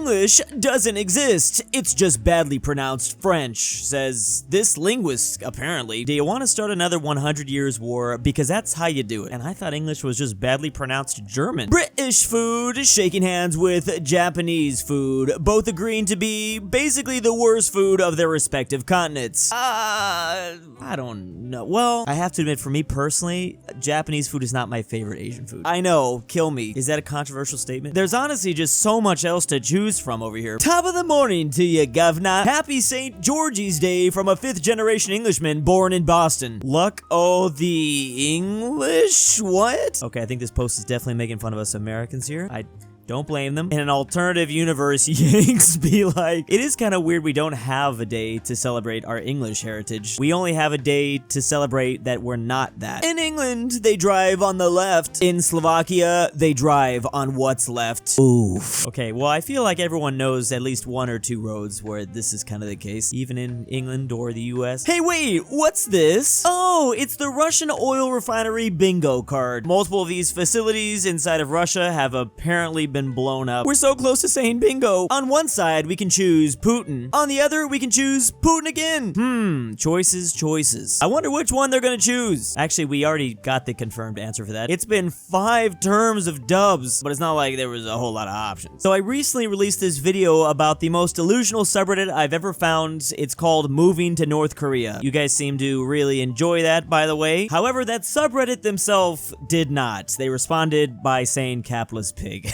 English doesn't exist. It's just badly pronounced French, says this linguist, apparently. Do you want to start another 100 years war? Because that's how you do it. And I thought English was just badly pronounced German. British food shaking hands with Japanese food, both agreeing to be basically the worst food of their respective continents. I don't know. Well, I have to admit, for me personally, Japanese food is not my favorite Asian food. I know, kill me. Is that a controversial statement? There's honestly just so much else to choose from over here. Top of the morning to you, governor. Happy St. George's Day from a 5th generation Englishman born in Boston. Luck oh the English? What? Okay, I think this post is definitely making fun of us Americans here. I don't blame them. In an alternative universe, Yanks be like, it is kind of weird we don't have a day to celebrate our English heritage. We only have a day to celebrate that we're not that. In England, they drive on the left. In Slovakia, they drive on what's left. Oof. Okay, well, I feel like everyone knows at least 1 or 2 roads where this is kind of the case, even in England or the US. Hey, wait, what's this? Oh, it's the Russian oil refinery bingo card. Multiple of these facilities inside of Russia have apparently been blown up. We're so close to saying bingo. On one side, we can choose Putin. On the other, we can choose Putin again. Choices. I wonder which one they're gonna choose. Actually, we already got the confirmed answer for that. It's been 5 terms of dubs, but it's not like there was a whole lot of options. So I recently released this video about the most delusional subreddit I've ever found. It's called Moving to North Korea. You guys seem to really enjoy that, by the way. However, that subreddit themselves did not. They responded by saying capitalist pig.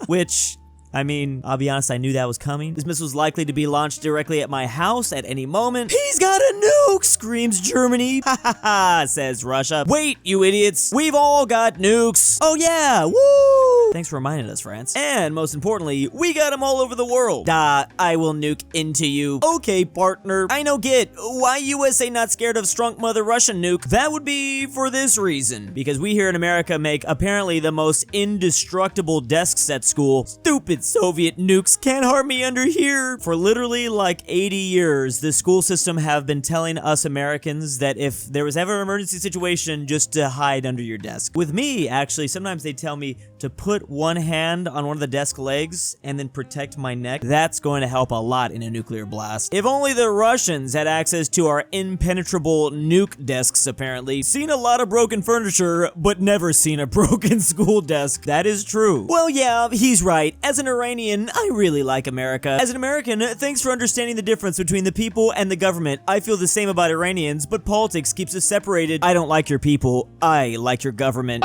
Which, I mean, I'll be honest, I knew that was coming. This missile was likely to be launched directly at my house at any moment. He's got a nuke, screams Germany. Ha ha ha, says Russia. Wait, you idiots. We've all got nukes. Oh yeah, woo! Thanks for reminding us, France. And most importantly, we got them all over the world. I will nuke into you. Okay, partner. I know, get. Why USA not scared of strong mother Russian nuke? That would be for this reason. Because we here in America make apparently the most indestructible desks at school. Stupid Soviet nukes can't harm me under here. For literally like 80 years, the school system have been telling us Americans that if there was ever an emergency situation, just to hide under your desk. With me, actually, sometimes they tell me to put one hand on one of the desk legs and then protect my neck. That's going to help a lot in a nuclear blast. If only the Russians had access to our impenetrable nuke desks, apparently. Seen a lot of broken furniture, but never seen a broken school desk. That is true. Well, yeah, he's right. As an Iranian, I really like America. As an American, thanks for understanding the difference between the people and the government. I feel the same about Iranians, but politics keeps us separated. I don't like your people. I like your government.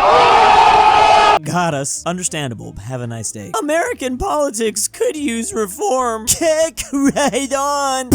Got us. Understandable. Have a nice day. American politics could use reform. Kick right on.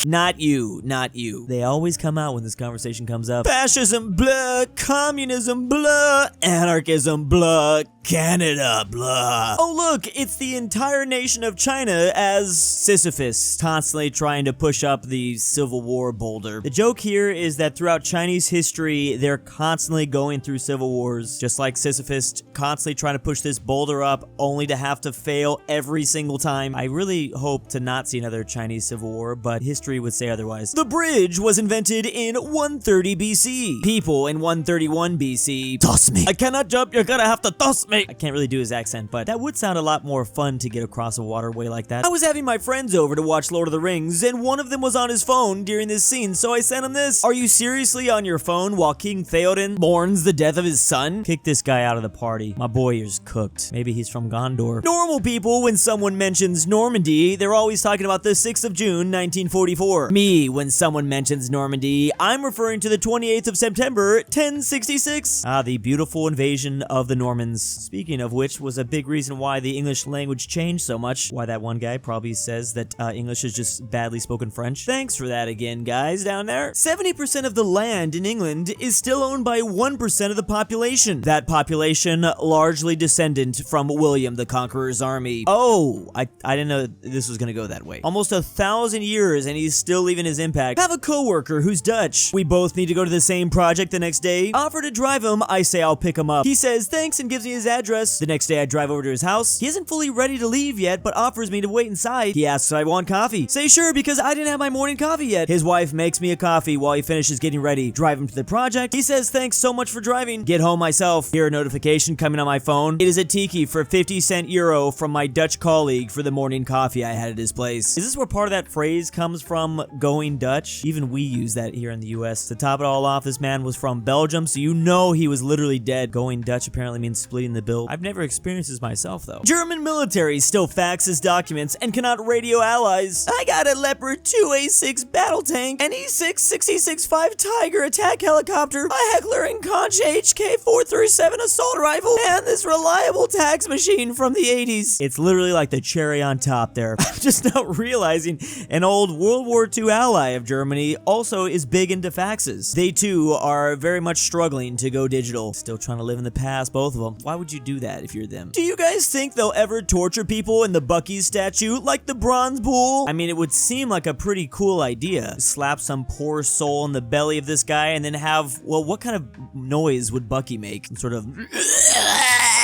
Not you. Not you. They always come out when this conversation comes up. Fascism, blah. Communism, blah. Anarchism, blah. Canada, blah. Oh, look, it's the entire nation of China as Sisyphus, constantly trying to push up the Civil War boulder. The joke here is that throughout Chinese history, they're constantly going through civil wars, just like Sisyphus, constantly trying to push this boulder up, only to have to fail every single time. I really hope to not see another Chinese civil war, but history would say otherwise. The bridge was invented in 130 BC. People in 131 BC. Toss me. I cannot jump, you're gonna have to toss me. I can't really do his accent, but that would sound a lot more fun to get across a waterway like that. I was having my friends over to watch Lord of the Rings, and one of them was on his phone during this scene, so I sent him this. Are you seriously on your phone while King Theoden mourns the death of his son? Kick this guy out of the party. My boy is cooked. Maybe he's from Gondor. Normal people, when someone mentions Normandy, they're always talking about the 6th of June, 1944. Me, when someone mentions Normandy, I'm referring to the 28th of September, 1066. The beautiful invasion of the Normans. Speaking of which, was a big reason why the English language changed so much. Why that one guy probably says that English is just badly spoken French. Thanks for that again, guys, down there. 70% of the land in England is still owned by 1% of the population. That population largely descendant from William the Conqueror's army. Oh, I didn't know this was gonna go that way. Almost 1,000 years, and he's he's still leaving his impact. Have a coworker who's Dutch. We both need to go to the same project the next day. Offer to drive him. I say I'll pick him up. He says thanks and gives me his address. The next day I drive over to his house. He isn't fully ready to leave yet, but offers me to wait inside. He asks if I want coffee. Say sure, because I didn't have my morning coffee yet. His wife makes me a coffee while he finishes getting ready. Drive him to the project. He says thanks so much for driving. Get home myself. Hear a notification coming on my phone. It is a tiki for 50-cent euro from my Dutch colleague for the morning coffee I had at his place. Is this where part of that phrase comes from, going Dutch? Even we use that here in the US. To top it all off, this man was from Belgium, so you know he was literally dead. Going Dutch apparently means splitting the bill. I've never experienced this myself, though. German military still faxes documents and cannot radio allies. I got a Leopard 2A6 battle tank, an E6 6065 Tiger attack helicopter, a Heckler & Koch HK437 assault rifle, and this reliable tax machine from the 80s. It's literally like the cherry on top there. I'm just now realizing an old World War II ally of Germany also is big into faxes. They too are very much struggling to go digital. Still trying to live in the past, both of them. Why would you do that if you're them? Do you guys think they'll ever torture people in the Buc-ee's statue like the Bronze Bull? I mean, it would seem like a pretty cool idea. Slap some poor soul in the belly of this guy and then have, well, what kind of noise would Bucky make? Some sort of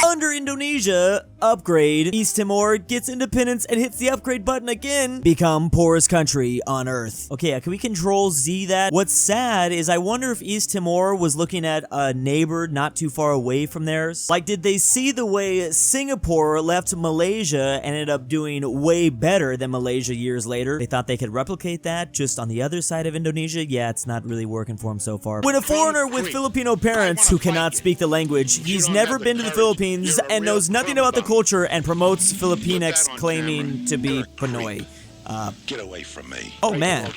under Indonesia, upgrade. East Timor gets independence and hits the upgrade button again. Become poorest country on Earth. Okay, can we control Z that? What's sad is I wonder if East Timor was looking at a neighbor not too far away from theirs. Like, did they see the way Singapore left Malaysia and ended up doing way better than Malaysia years later? They thought they could replicate that just on the other side of Indonesia. Yeah, it's not really working for them so far. When a foreigner with Filipino parents who cannot speak the language, he's never been to the Philippines and knows nothing about the culture and promotes Filipinx claiming to be Pinoy. Get away from me. Oh man,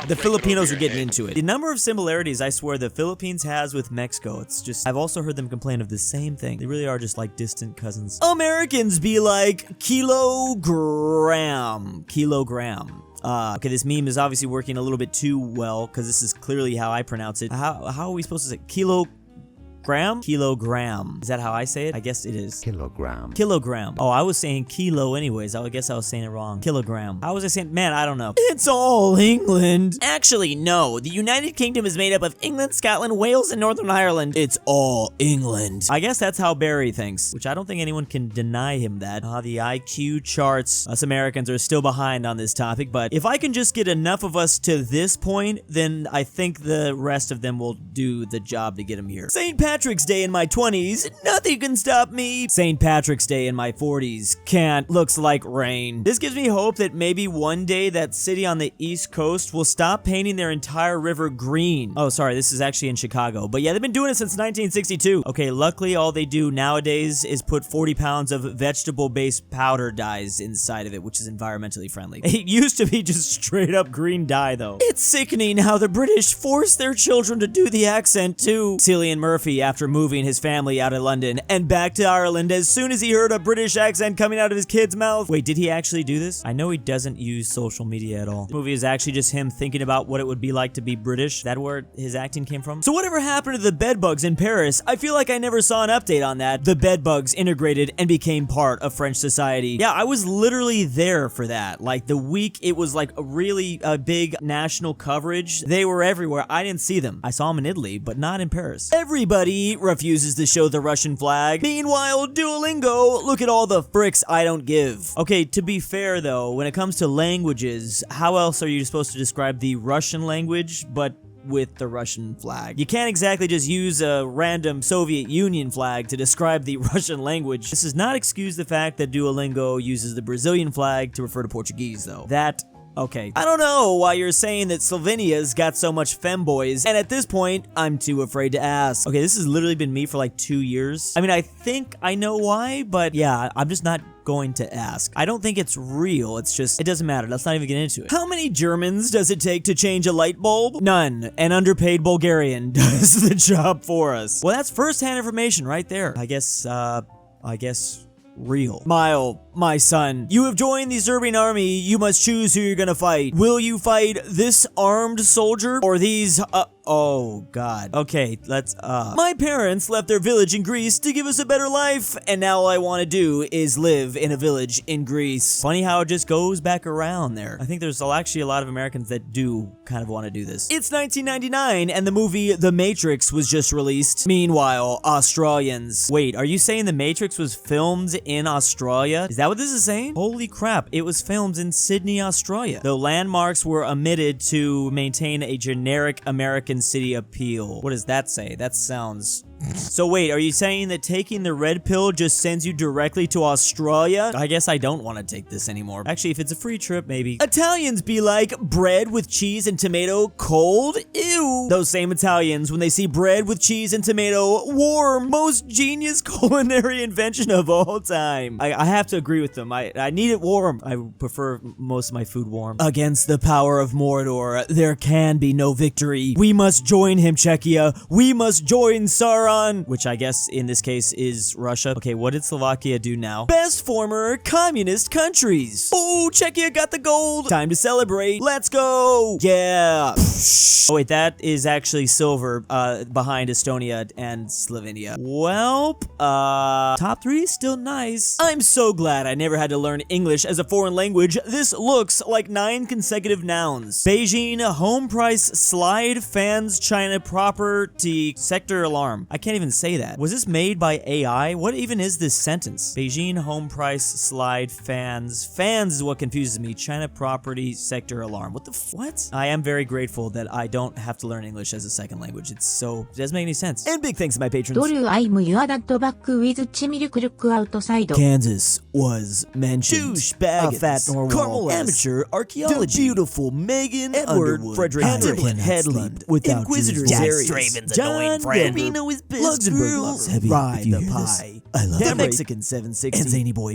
the Filipinos are getting into it. The number of similarities I swear the Philippines has with Mexico, it's just, I've also heard them complain of the same thing. They really are just like distant cousins. Americans be like kilogram. Okay, this meme is obviously working a little bit too well because this is clearly how I pronounce it. How are we supposed to say kilogram? Kilogram. Is that how I say it? I guess it is. Kilogram. Kilogram. Oh, I was saying kilo anyways. I guess I was saying it wrong. Kilogram. How was I saying? Man, I don't know. It's all England. Actually, no. The United Kingdom is made up of England, Scotland, Wales, and Northern Ireland. It's all England. I guess that's how Barry thinks, which I don't think anyone can deny him that. The IQ charts. Us Americans are still behind on this topic, but if I can just get enough of us to this point, then I think the rest of them will do the job to get them here. St. Patrick's Day in my 20s, nothing can stop me. St. Patrick's Day in my 40s, can't, looks like rain. This gives me hope that maybe one day that city on the East Coast will stop painting their entire river green. Oh, sorry, this is actually in Chicago. But yeah, they've been doing it since 1962. Okay, luckily all they do nowadays is put 40 pounds of vegetable-based powder dyes inside of it, which is environmentally friendly. It used to be just straight up green dye, though. It's sickening how the British force their children to do the accent, too. Cillian Murphy, after moving his family out of London and back to Ireland as soon as he heard a British accent coming out of his kid's mouth. Wait, did he actually do this? I know he doesn't use social media at all. The movie is actually just him thinking about what it would be like to be British. Is that where his acting came from? So whatever happened to the bedbugs in Paris? I feel like I never saw an update on that. The bedbugs integrated and became part of French society. Yeah, I was literally there for that. Like the week it was like a really big national coverage. They were everywhere. I didn't see them. I saw them in Italy, but not in Paris. Everybody refuses to show the Russian flag. Meanwhile, Duolingo, look at all the fricks I don't give. Okay, to be fair though, when it comes to languages, how else are you supposed to describe the Russian language but with the Russian flag? You can't exactly just use a random Soviet Union flag to describe the Russian language. This does not excuse the fact that Duolingo uses the Brazilian flag to refer to Portuguese though. Okay. I don't know why you're saying that Slovenia's got so much femboys, and at this point, I'm too afraid to ask. Okay, this has literally been me for like 2 years. I mean, I think I know why, but yeah, I'm just not going to ask. I don't think it's real. It's just, it doesn't matter. Let's not even get into it. How many Germans does it take to change a light bulb? None. An underpaid Bulgarian does the job for us. Well, that's first-hand information right there. I guess real. Mile, my son, you have joined the Serbian army. You must choose who you're gonna fight. Will you fight this armed soldier or these Oh, God. Okay, let's, My parents left their village in Greece to give us a better life, and now all I want to do is live in a village in Greece. Funny how it just goes back around there. I think there's actually a lot of Americans that do kind of want to do this. It's 1999, and the movie The Matrix was just released. Meanwhile, Australians. Wait, are you saying The Matrix was filmed in Australia? Is that what this is saying? Holy crap, it was filmed in Sydney, Australia. Though landmarks were omitted to maintain a generic American city appeal. What does that say? That sounds... So wait, are you saying that taking the red pill just sends you directly to Australia? I guess I don't want to take this anymore. Actually, if it's a free trip, maybe. Italians be like, bread with cheese and tomato cold? Ew. Those same Italians, when they see bread with cheese and tomato warm, most genius culinary invention of all time. I have to agree with them. I need it warm. I prefer most of my food warm. Against the power of Mordor, there can be no victory. We must join him, Czechia. We must join Sauron. Which I guess in this case is Russia. Okay, what did Slovakia do now? Best former communist countries. Oh, Czechia got the gold. Time to celebrate. Let's go. Yeah. Oh wait, that is actually silver behind Estonia and Slovenia. Well, top 3 is still nice. I'm so glad I never had to learn English as a foreign language. This looks like 9 consecutive nouns. Beijing home price slide fans China property sector alarm. I can't even say that. Was this made by AI? What even is this sentence? Beijing home price slide fans. Fans is what confuses me. China property sector alarm. What the what? I am very grateful that I don't have to learn English as a second language. It doesn't make any sense. And big thanks to my patrons. DrewI'mYourDadBackWithTheMilkLookOutside. Kansas was mentioned. DoOOCHBAGGINS. aPhatNarwhal. Carmel Amateur Archaeology. DaBeautiful-MEGAN-Underwood. Fredrik Henrik Tibblin. Hedlund. InquisitorXarius. Traven's JohnDenver. KirinoIsBestGirl. LuxembourgLover. RyeThePie. I love The Tambre. Mexican 760. And ZaneyBoi.